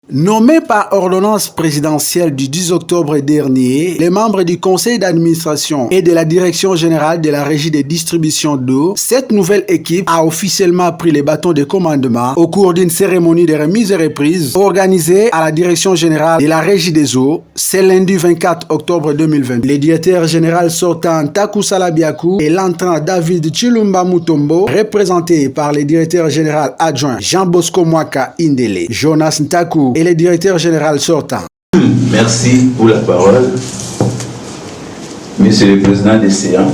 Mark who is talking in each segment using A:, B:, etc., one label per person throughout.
A: Nommés par ordonnance présidentielle du 10 octobre dernier, les membres du conseil d'administration et de la direction générale de la régie des distributions d'eau, cette nouvelle équipe a officiellement pris les bâtons de commandement au cours d'une cérémonie de remise et reprise organisée à la direction générale de la régie des eaux, c'est lundi 24 octobre 2020. Le directeur général sortant Taku Salabiakou et l'entrant David Chilumba Mutombo, représenté par le directeur général adjoint Jean-Bosco Mwaka Indele, Jonas Ntaku et le directeur général sortant.
B: Merci pour la parole. Monsieur le président des séances,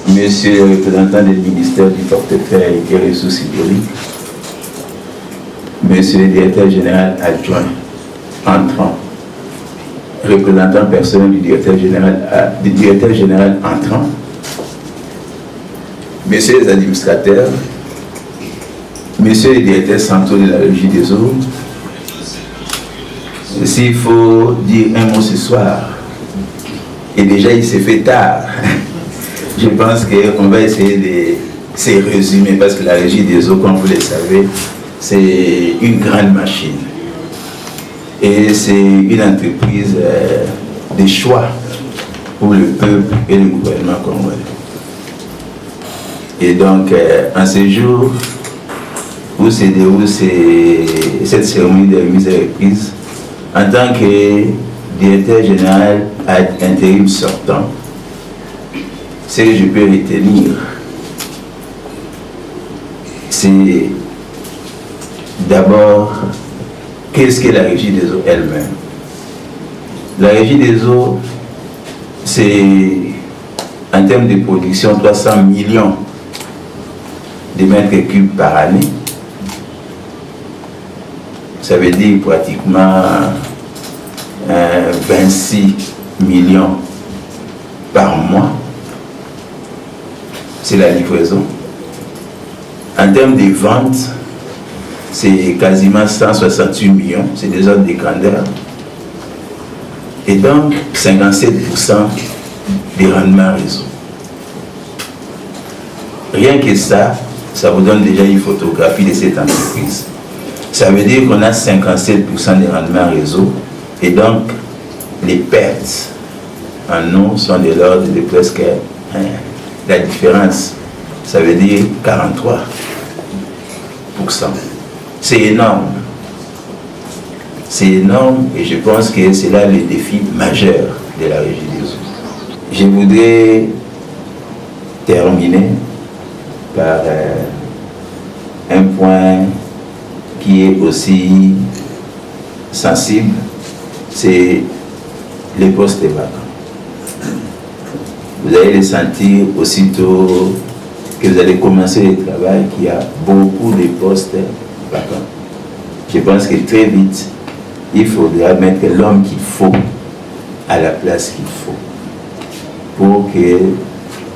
B: monsieur le représentant du ministère du portefeuille et ressources hydrauliques, monsieur le directeur général adjoint entrant, représentant personnel du directeur général entrant, messieurs les administrateurs, messieurs les directeurs centraux de la régie des eaux, s'il faut dire un mot ce soir, et déjà il s'est fait tard, je pense qu'on va essayer de se résumer parce que la régie des eaux, comme vous le savez, c'est une grande machine. Et c'est une entreprise de choix pour le peuple et le gouvernement congolais. Et donc, en ce jour où se déroule cette cérémonie de remise et reprise, en tant que directeur général intérim sortant, ce que je peux retenir, c'est d'abord qu'est-ce que la régie des eaux elle-même. La régie des eaux, c'est en termes de production 300 millions de mètres cubes par année. Ça veut dire pratiquement 26 millions par mois. C'est la livraison. En termes de ventes, c'est quasiment 168 millions, c'est des ordres de grandeur. Et donc, 57% des rendements réseau. Rien que ça, ça vous donne déjà une photographie de cette entreprise. Ça veut dire qu'on a 57% des rendements réseau et donc les pertes en eau sont de l'ordre de presque la différence. Ça veut dire 43%. C'est énorme. C'est énorme et je pense que c'est là le défi majeur de la régie des eaux. Je voudrais terminer par un point qui est aussi sensible, c'est les postes vacants. Vous allez le sentir aussitôt que vous allez commencer le travail qu'il y a beaucoup de postes vacants. Je pense que très vite, il faudra mettre l'homme qu'il faut à la place qu'il faut pour que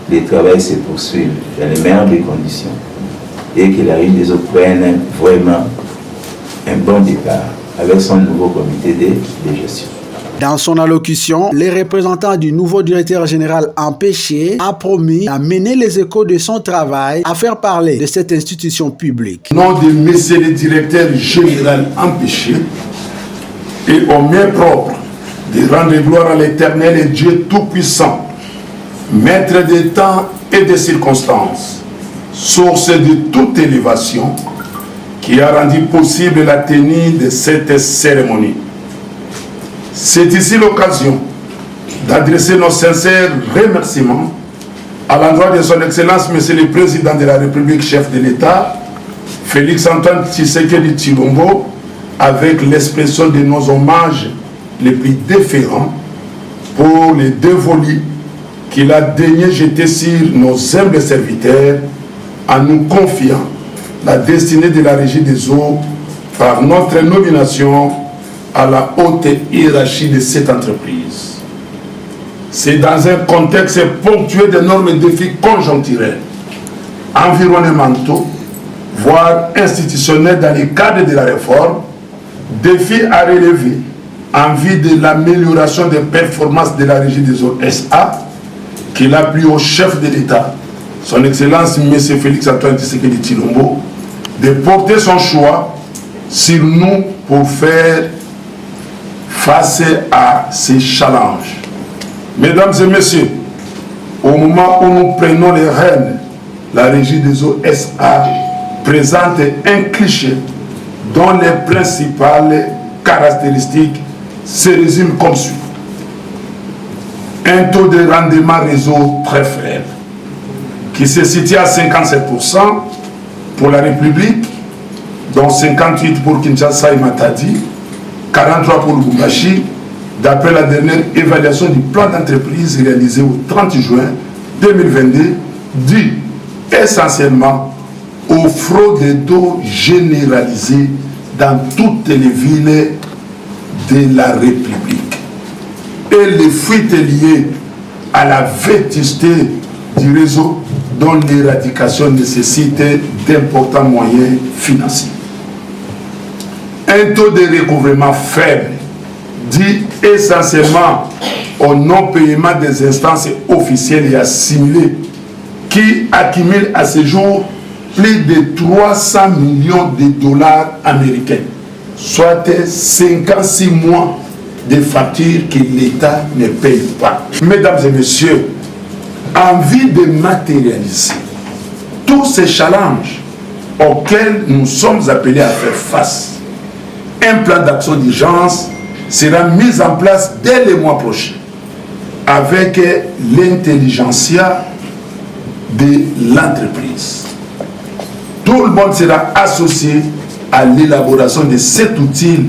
B: le travail se poursuive dans les meilleures des conditions et que la régie des eaux prenne vraiment un bon départ avec son nouveau comité de gestion.
A: Dans son allocution, le représentant du nouveau directeur général empêché a promis à mener les échos de son travail à faire parler de cette institution publique.
C: Au nom de monsieur le directeur général empêché et au mien propre de rendre gloire à l'Éternel et Dieu Tout-Puissant, maître des temps et des circonstances, source de toute élévation, qui a rendu possible la tenue de cette cérémonie. C'est ici l'occasion d'adresser nos sincères remerciements à l'endroit de son Excellence, Monsieur le Président de la République, chef de l'État, Félix-Antoine Tshisekedi Tshilombo, avec l'expression de nos hommages les plus déférents pour les dévolus qu'il a daigné jeter sur nos humbles serviteurs en nous confiant la destinée de la régie des eaux par notre nomination à la haute hiérarchie de cette entreprise. C'est dans un contexte ponctué d'énormes défis conjoncturels, environnementaux, voire institutionnels dans le cadre de la réforme, défis à relever en vue de l'amélioration des performances de la régie des eaux SA, qu'il a pris au chef de l'État, son Excellence M. Félix-Antoine Tshisekedi Tshilombo, de porter son choix sur nous pour faire face à ces challenges. Mesdames et messieurs, au moment où nous prenons les rênes, la Régie des eaux SA présente un cliché dont les principales caractéristiques se résument comme suit. Un taux de rendement réseau très faible, qui se situe à 57% pour la République, dont 58% pour Kinshasa et Matadi, 43% pour Lubumbashi, d'après la dernière évaluation du plan d'entreprise réalisé au 30 juin 2022, dû essentiellement aux fraudes d'eau généralisées dans toutes les villes de la République et les fuites liées à la vétusté du réseau dont l'éradication nécessite d'importants moyens financiers. Un taux de recouvrement faible dit essentiellement au non-paiement des instances officielles et assimilées qui accumulent à ce jour plus de 300 millions de dollars américains, soit 56 mois de factures que l'État ne paye pas. Mesdames et messieurs, en vue de matérialiser tous ces challenges auxquels nous sommes appelés à faire face, un plan d'action d'urgence sera mis en place dès le mois prochain avec l'intelligentsia de l'entreprise. Tout le monde sera associé à l'élaboration de cet outil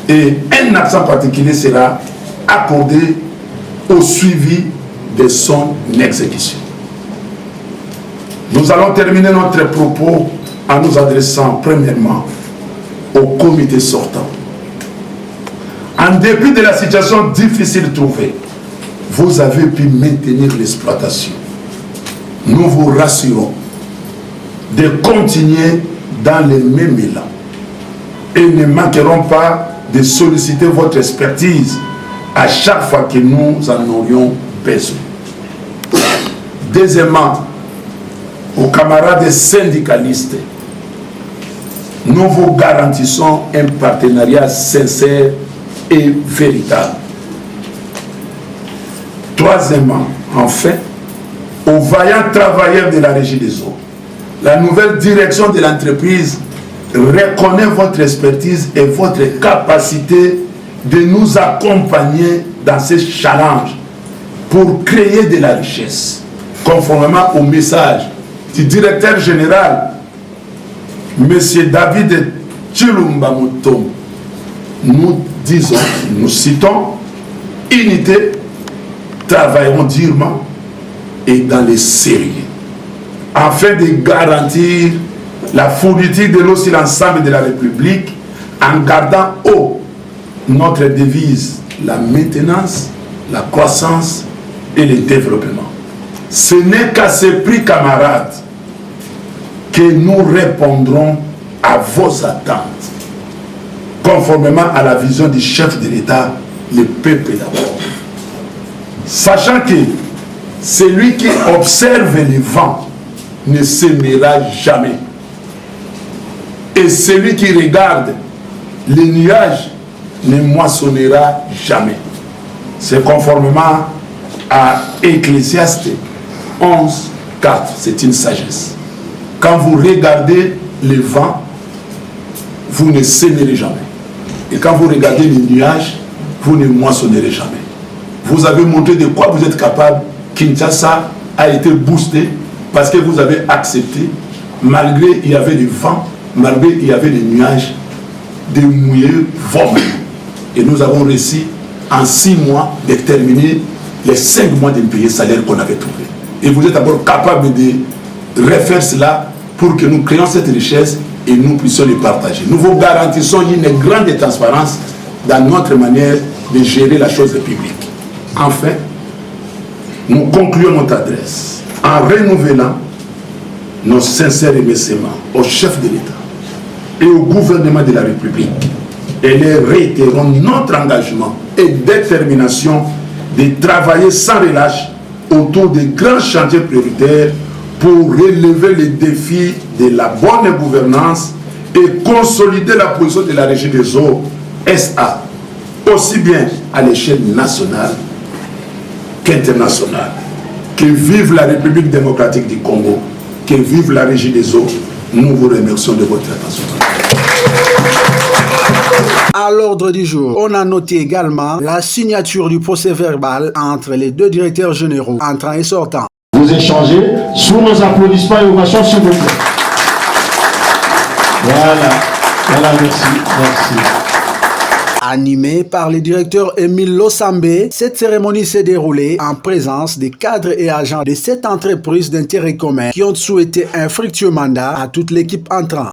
C: et un accent particulier sera accordé au suivi de son exécution. Nous allons terminer notre propos en nous adressant premièrement au comité sortant. En dépit de la situation difficile trouvée, vous avez pu maintenir l'exploitation. Nous vous rassurons de continuer dans le même élan et ne manquerons pas de solliciter votre expertise à chaque fois que nous en aurions besoin. Deuxièmement, aux camarades syndicalistes, nous vous garantissons un partenariat sincère et véritable. Troisièmement, enfin, aux vaillants travailleurs de la Régie des eaux, la nouvelle direction de l'entreprise reconnaît votre expertise et votre capacité de nous accompagner dans ces challenges pour créer de la richesse, conformément au message du directeur général, M. David Tshilumba Mutombo. Nous disons, nous citons, unité, travaillerons durement et dans les sérieux, afin de garantir la fourniture de l'eau sur l'ensemble de la République, en gardant haut notre devise, la maintenance, la croissance et le développement. Ce n'est qu'à ce prix, camarades, que nous répondrons à vos attentes, conformément à la vision du chef de l'État, le peuple d'abord. Sachant que celui qui observe les vents ne s'aimera jamais. Et celui qui regarde les nuages ne moissonnera jamais. C'est conformément à Ecclésiaste 11, 4. C'est une sagesse. Quand vous regardez les vents, vous ne sèmerez jamais. Et quand vous regardez les nuages, vous ne moissonnerez jamais. Vous avez montré de quoi vous êtes capable. Kinshasa a été boosté parce que vous avez accepté, malgré il y avait des vents, malgré il y avait des nuages, de mouiller vous-même. Et nous avons réussi en 6 mois de terminer les 5 mois d'impayés salaires qu'on avait trouvé. Et vous êtes d'abord capable de refaire cela pour que nous créions cette richesse et nous puissions les partager. Nous vous garantissons une grande transparence dans notre manière de gérer la chose publique. Enfin, nous concluons notre adresse en renouvelant nos sincères remerciements au chef de l'État et au gouvernement de la République et les réitérons notre engagement et détermination de travailler sans relâche autour des grands chantiers prioritaires pour relever les défis de la bonne gouvernance et consolider la position de la Régie des eaux SA, aussi bien à l'échelle nationale qu'internationale. Que vive la République démocratique du Congo, que vive la Régie des eaux. Nous vous remercions de votre attention.
A: À l'ordre du jour, on a noté également la signature du procès verbal entre les deux directeurs généraux, entrant et sortant.
D: Vous échangez sous nos applaudissements et ovations, s'il vous plaît. Voilà, merci.
A: Animé par le directeur Émile Losambe, cette cérémonie s'est déroulée en présence des cadres et agents de cette entreprise d'intérêt commun qui ont souhaité un fructueux mandat à toute l'équipe entrante.